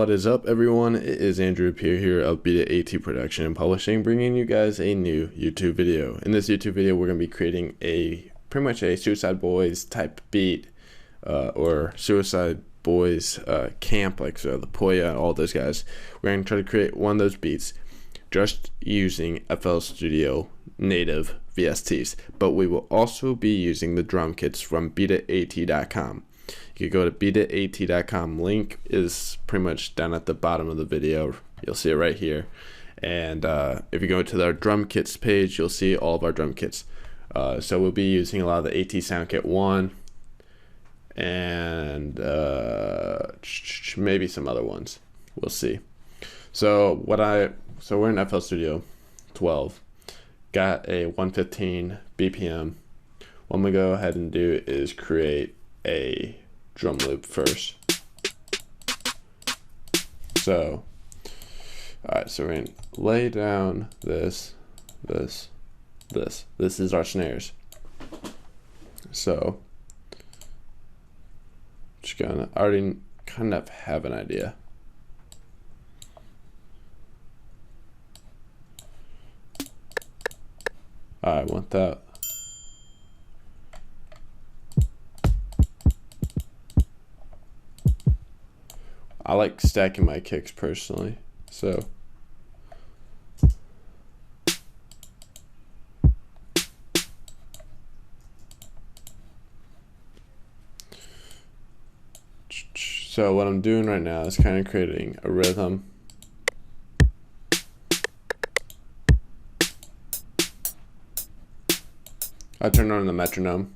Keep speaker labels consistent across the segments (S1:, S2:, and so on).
S1: What is up, everyone? It is Andrew Pierre here of Beta AT Production and Publishing, bringing you guys a new YouTube video. In this YouTube video, we're going to be creating pretty much a Suicide Boys type beat, or Suicide Boys camp, like the Poya, all those guys. We're going to try to create one of those beats just using FL Studio native VSTs, but we will also be using the drum kits from betaat.com. You can go to betaat.com. Link is pretty much down at the bottom of the video. You'll see it right here. And if you go to our drum kits page, you'll see all of our drum kits. So we'll be using a lot of the AT Sound Kit 1 and maybe some other ones. We'll see. So we're in FL Studio 12. Got a 115 BPM. What I'm gonna go ahead and do is create a drum loop first. So, alright, so we're gonna lay down this. This is our snares. So, just gonna already kind of have an idea. I want that. I like stacking my kicks personally, so what I'm doing right now is kind of creating a rhythm. I turn on the metronome.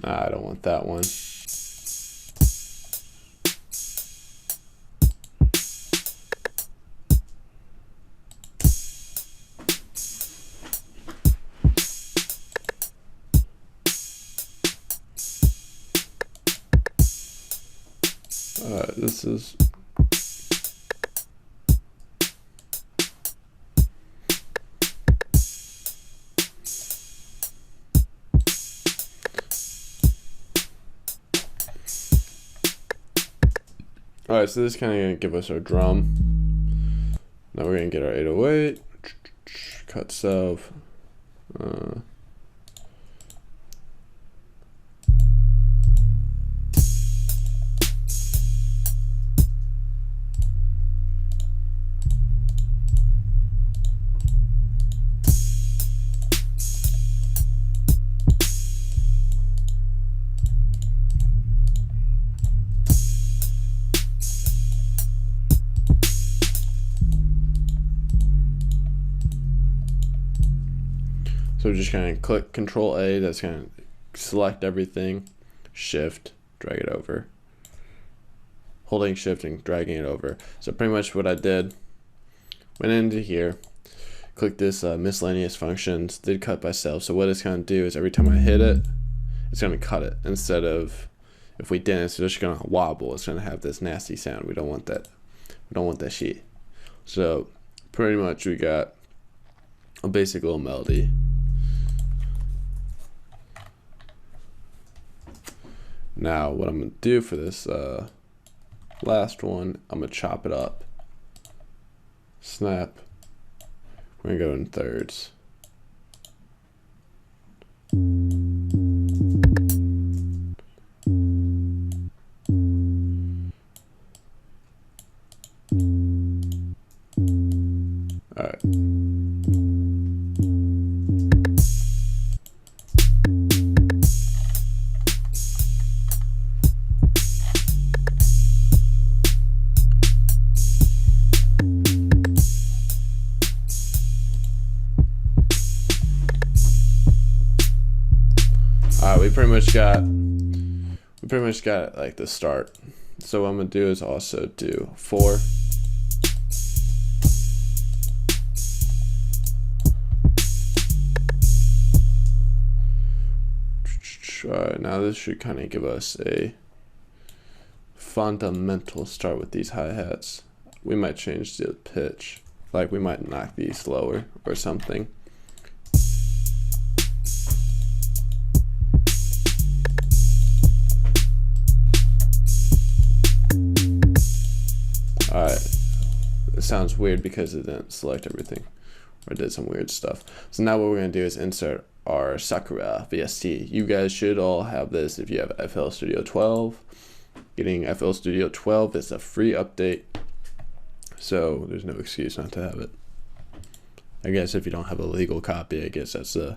S1: Nah, I don't want that one. This is alright, so this is kind of going to give us our drum. Now we're going to get our 808, cut self. So just kind of click Control A, that's going to select everything, Shift, drag it over. Holding Shift and dragging it over. So pretty much what I did, went into here, click this miscellaneous functions, did cut by self. So what it's going to do is every time I hit it, it's going to cut it. Instead of, if we didn't, it's just going to wobble. It's going to have this nasty sound. We don't want that. We don't want that shit. So pretty much we got a basic little melody. Now what I'm going to do for this last one, I'm going to chop it up. Snap. We're going to go in thirds. Alright. we we pretty much got like the start. So what I'm gonna do is also do 4. Alright, now this should kind of give us a fundamental start with these hi-hats. We might change the pitch, like we might knock these lower or something. Alright, it sounds weird because it didn't select everything, or did some weird stuff. So now what we're going to do is insert our Sakura VST. You guys should all have this if you have FL Studio 12. Getting FL Studio 12 is a free update, so there's no excuse not to have it. I guess if you don't have a legal copy, I guess that's an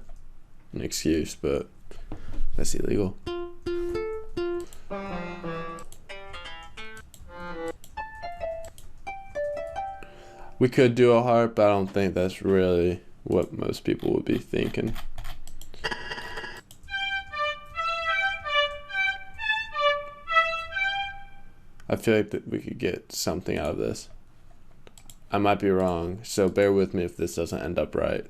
S1: excuse, but that's illegal. We could do a harp, but I don't think that's really what most people would be thinking. I feel like that we could get something out of this. I might be wrong, so bear with me if this doesn't end up right.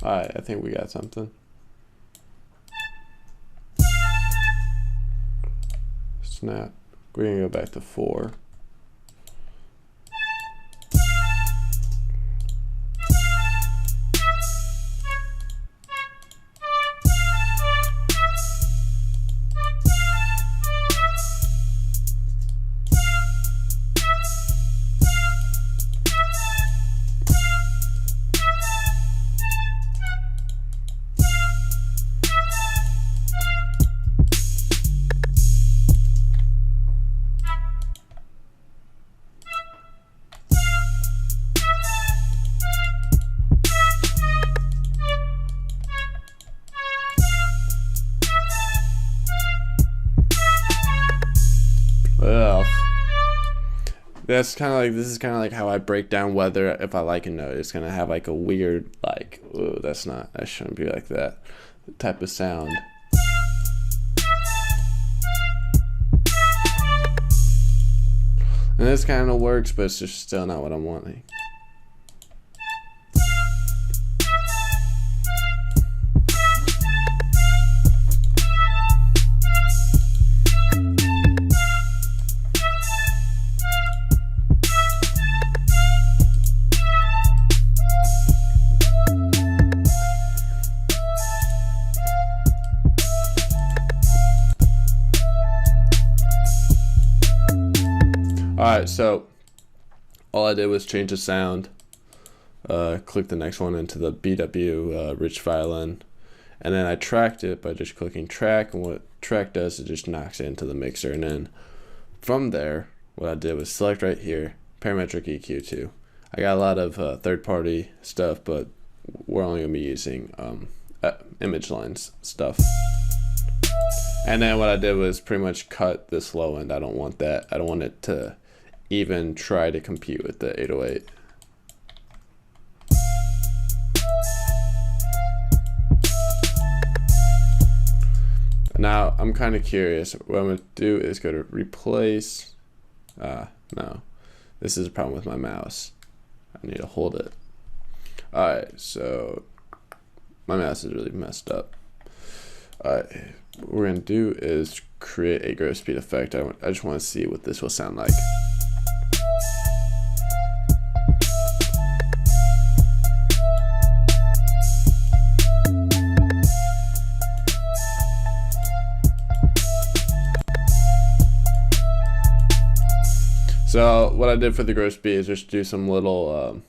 S1: Alright, I think we got something. Snap. We're gonna go back to 4. That's kind of like, this is kind of like how I break down whether if I like a note. It's gonna have like a weird, like, oh, that shouldn't be like that type of sound. And this kind of works, but it's just still not what I'm wanting. Alright, so all I did was change the sound, click the next one into the BW rich violin, and then I tracked it by just clicking track, and what track does, it just knocks it into the mixer, and then from there, what I did was select right here, parametric EQ2. I got a lot of third-party stuff, but we're only going to be using image lines stuff. And then what I did was pretty much cut this low end. I don't want that. I don't want it to even try to compete with the 808. Now I'm kind of curious. What I'm going to do is go to replace. No, this is a problem with my mouse. I need to hold it. Alright, so my mouse is really messed up. Alright, what we're going to do is create a gross speed effect. I just want to see what this will sound like. So what I did for the gross speed is just do some little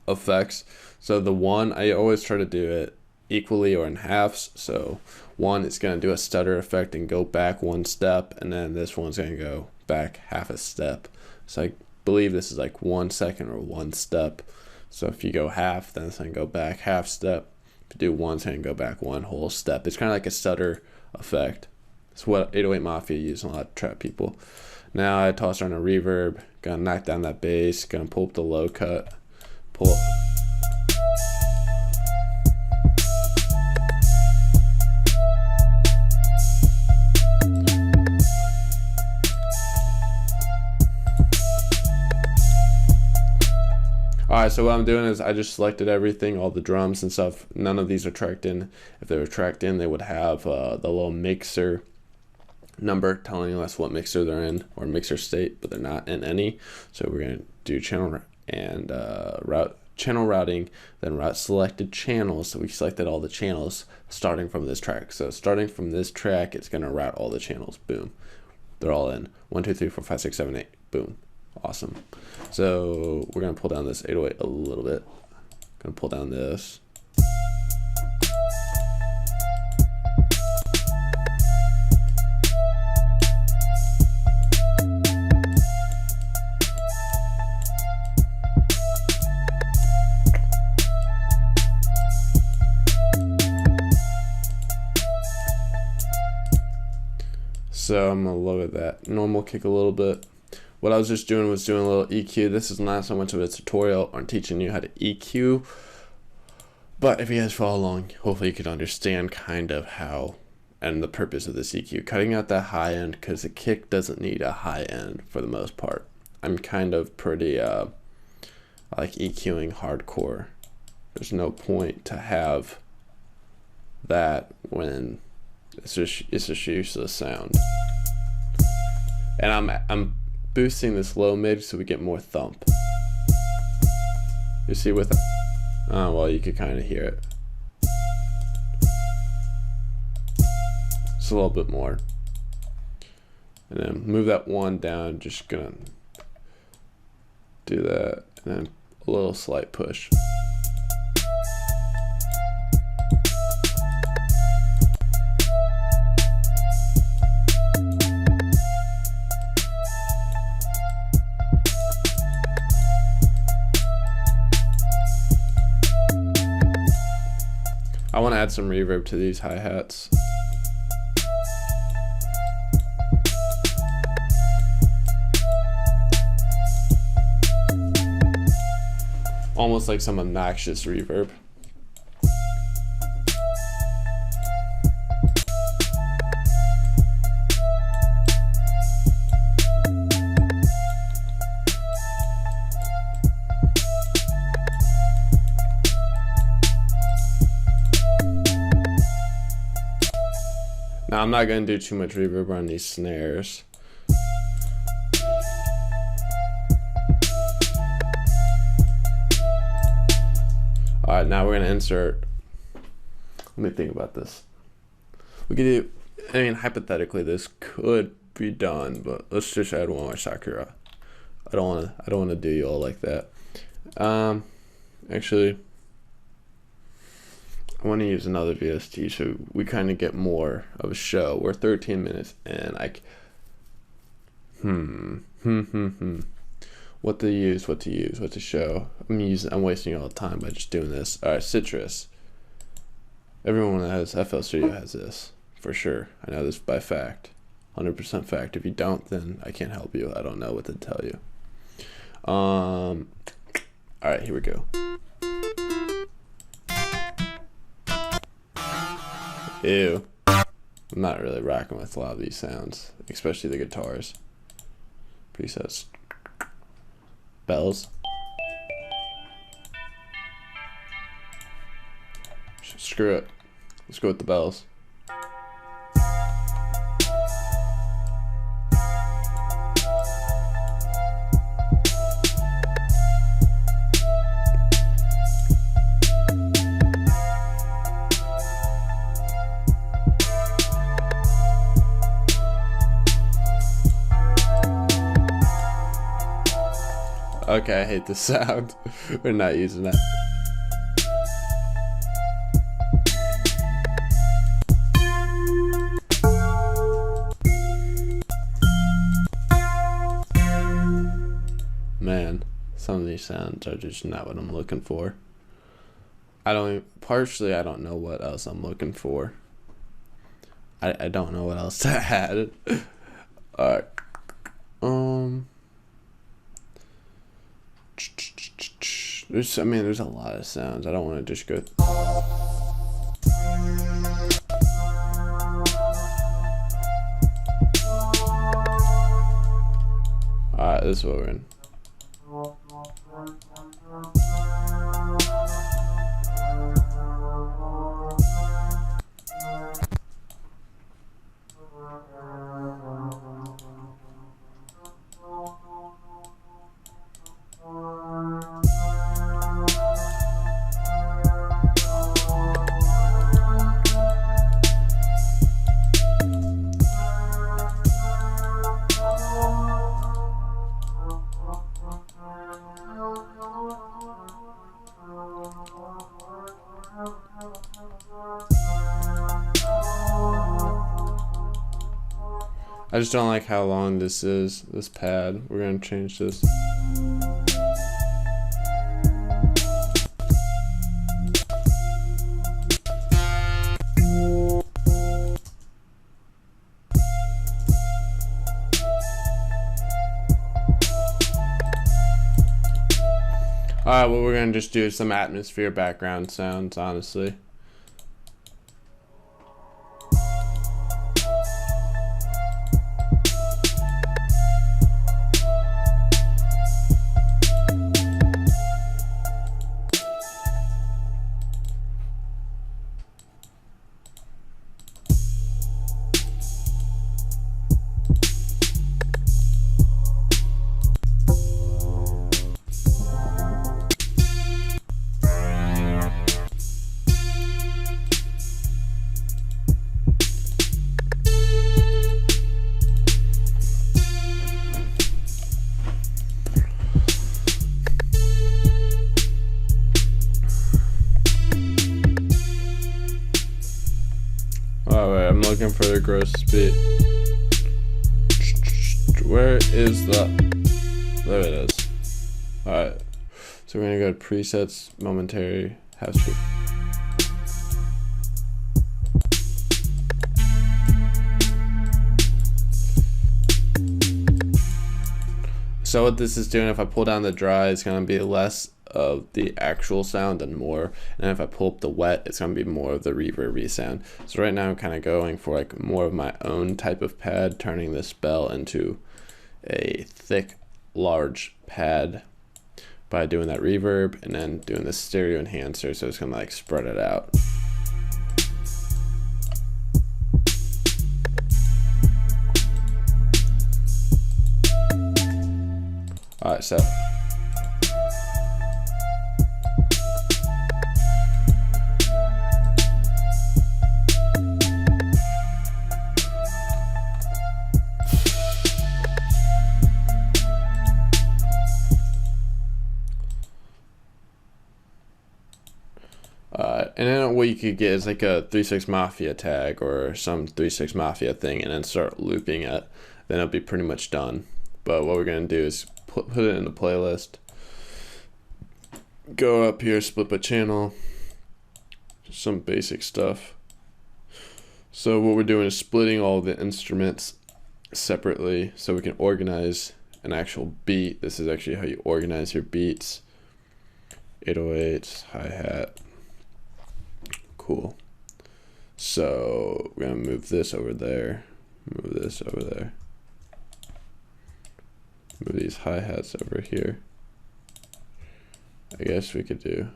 S1: effects. So the 1, I always try to do it equally or in halves. So 1, it's going to do a stutter effect and go back 1 step, and then this one's going to go back half a step. So I believe this is like 1 second or 1 step. So if you go half, then it's going to go back half step. If you do one, it's going to go back one whole step. It's kind of like a stutter effect. It's what 808 Mafia use a lot to trap people. Now I toss on a reverb, gonna knock down that bass, gonna pull up the low cut, pull up. Alright, so what I'm doing is I just selected everything, all the drums and stuff. None of these are tracked in. If they were tracked in, they would have the little mixer number telling us what mixer they're in or mixer state, but they're not in any. So we're going to do channel and channel routing, then route selected channels. So we selected all the channels starting from this track. So starting from this track, it's going to route all the channels. Boom. They're all in. 1, 2, 3, 4, 5, 6, 7, 8. Boom. Awesome. So we're going to pull down this 808 a little bit. Going to pull down this. So I'm going to lower that normal kick a little bit. What I was just doing was doing a little EQ. This is not so much of a tutorial on teaching you how to EQ, but if you guys follow along, hopefully you can understand kind of how and the purpose of this EQ. Cutting out that high end, because the kick doesn't need a high end for the most part. I'm kind of pretty I like EQing hardcore. There's no point to have that when it's just useless sound. And I'm boosting this low mid so we get more thump. You see with oh well, you could kind of hear it. Just a little bit more. And then move that one down, just gonna do that, and then a little slight push. I want to add some reverb to these hi-hats. Almost like some obnoxious reverb. Now I'm not going to do too much reverb on these snares. Alright, now we're going to insert, let me think about this. We could do, I mean, hypothetically this could be done, but let's just add one more Sakura. I don't want to do you all like that. Actually, I want to use another VST so we kind of get more of a show. We're 13 minutes and what to use, what to show. I'm wasting all the time by just doing this. All right, Citrus. Everyone that has FL Studio has this for sure. I know this by fact, 100% fact. If you don't, then I can't help you. I don't know what to tell you. All right, here we go. Ew. I'm not really rocking with a lot of these sounds, especially the guitars. Presets. Bells. Screw it. Let's go with the bells. Okay, I hate the sound. We're not using that. Man, some of these sounds are just not what I'm looking for. partially I don't know what else I'm looking for. I don't know what else to add. Alright. There's a lot of sounds. I don't want to just go. Alright, this is what we're in. I just don't like how long this is, this pad. We're gonna change this. Alright, well, we're gonna just do some atmosphere background sounds, honestly. Alright, I'm looking for the gross speed. Where is the... There it is. Alright, so we're gonna go to presets, momentary, half speed. So what this is doing, if I pull down the dry, it's gonna be less of the actual sound and more, and if I pull up the wet, it's gonna be more of the reverby sound. So right now I'm kind of going for like more of my own type of pad, turning this bell into a thick, large pad by doing that reverb and then doing the stereo enhancer, so it's gonna like spread it out. Alright, so and then what you could get is like a 3-6 Mafia tag or some 3-6 Mafia thing, and then start looping it. Then it'll be pretty much done. But what we're gonna do is put it in the playlist. Go up here, split by channel. Just some basic stuff. So what we're doing is splitting all the instruments separately so we can organize an actual beat. This is actually how you organize your beats. 808s, hi-hat. Cool. So we're gonna move this over there, move this over there, move these hi-hats over here. I guess we could do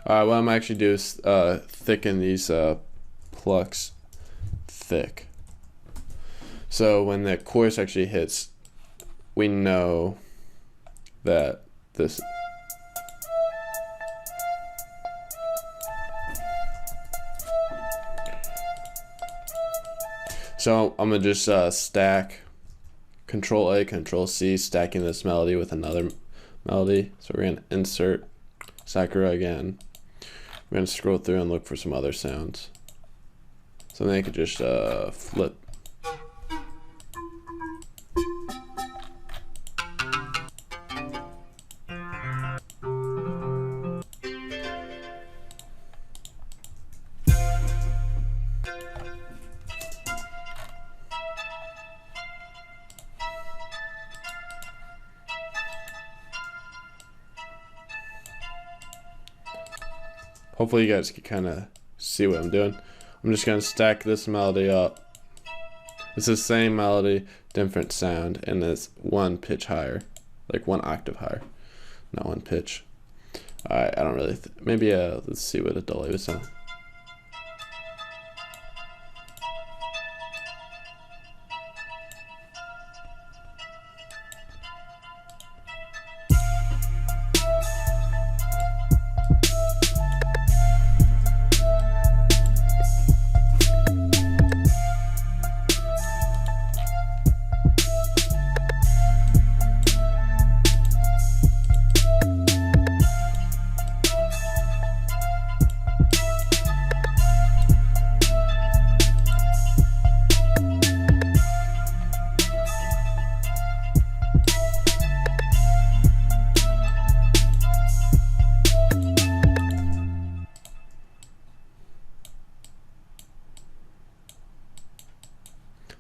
S1: what I'm actually do is thicken these plucks thick. So when the chorus actually hits, we know that this. So I'm gonna just stack, Control A, Control C, stacking this melody with another melody. So we're gonna insert Sakura again. We're gonna scroll through and look for some other sounds. So then I could just flip hopefully you guys can kind of see what I'm doing. I'm just gonna stack this melody up. It's the same melody, different sound, and it's one pitch higher, like one octave higher, not one pitch. Alright, I don't really, maybe let's see what a delay would sound.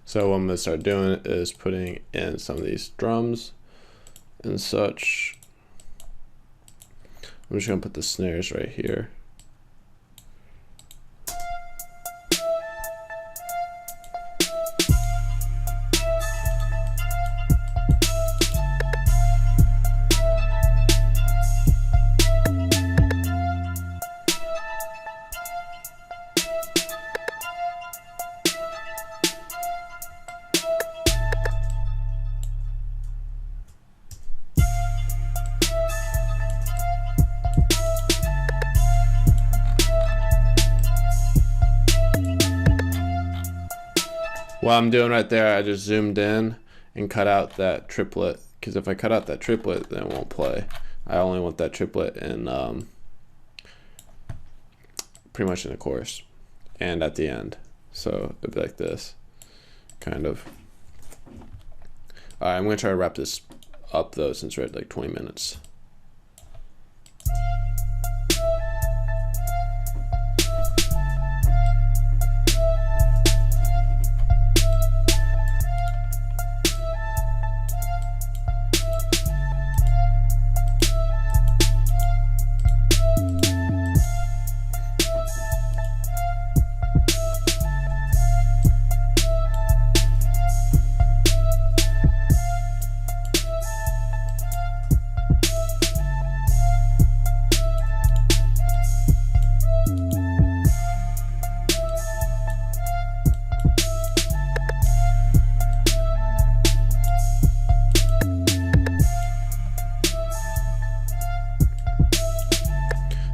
S1: So what I'm going to start doing is putting in some of these drums and such. I'm just going to put the snares right here. What I'm doing right there, I just zoomed in and cut out that triplet, because if I cut out that triplet, then it won't play. I only want that triplet in pretty much in the chorus and at the end. So it'd be like this, kind of. Alright, I'm gonna try to wrap this up though, since we're at like 20 minutes.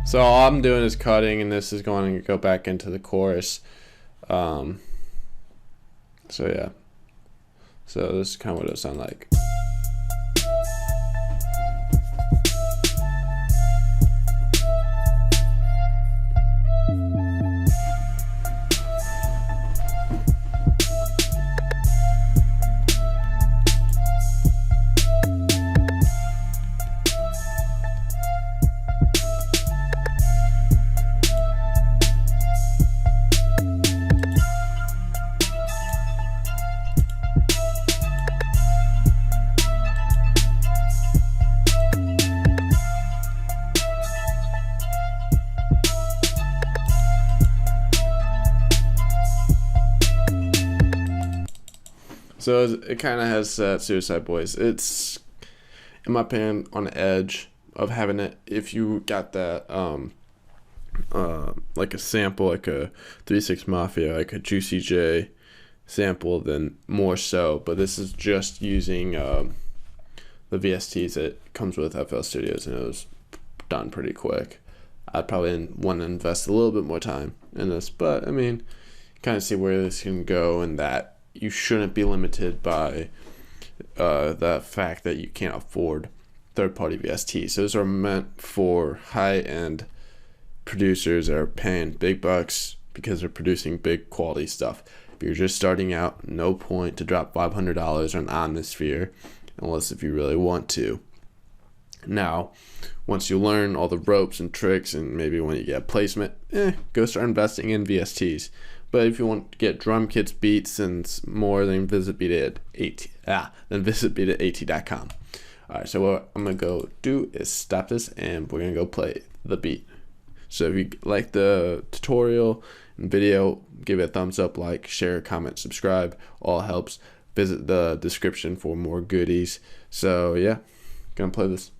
S1: So all I'm doing is cutting, and this is going to go back into the chorus. So yeah. So this is kind of what it'll sound like. So it kind of has Suicide Boys. It's, in my opinion, on the edge of having it. If you got that, like a sample, like a 3-6 Mafia, like a Juicy J sample, then more so. But this is just using the VSTs that comes with FL Studios, and it was done pretty quick. I'd probably want to invest a little bit more time in this, but I mean, kind of see where this can go, and that you shouldn't be limited by the fact that you can't afford third-party VSTs. Those are meant for high-end producers that are paying big bucks because they're producing big quality stuff. If you're just starting out, no point to drop $500 on Atmosphere unless if you really want to. Now, once you learn all the ropes and tricks, and maybe when you get placement, go start investing in VSTs. But if you want to get drum kits, beats, and more, then visit beat.at.com. Alright, so what I'm gonna go do is stop this, and we're gonna go play the beat. So if you like the tutorial and video, give it a thumbs up, like, share, comment, subscribe. All helps. Visit the description for more goodies. So yeah, gonna play this.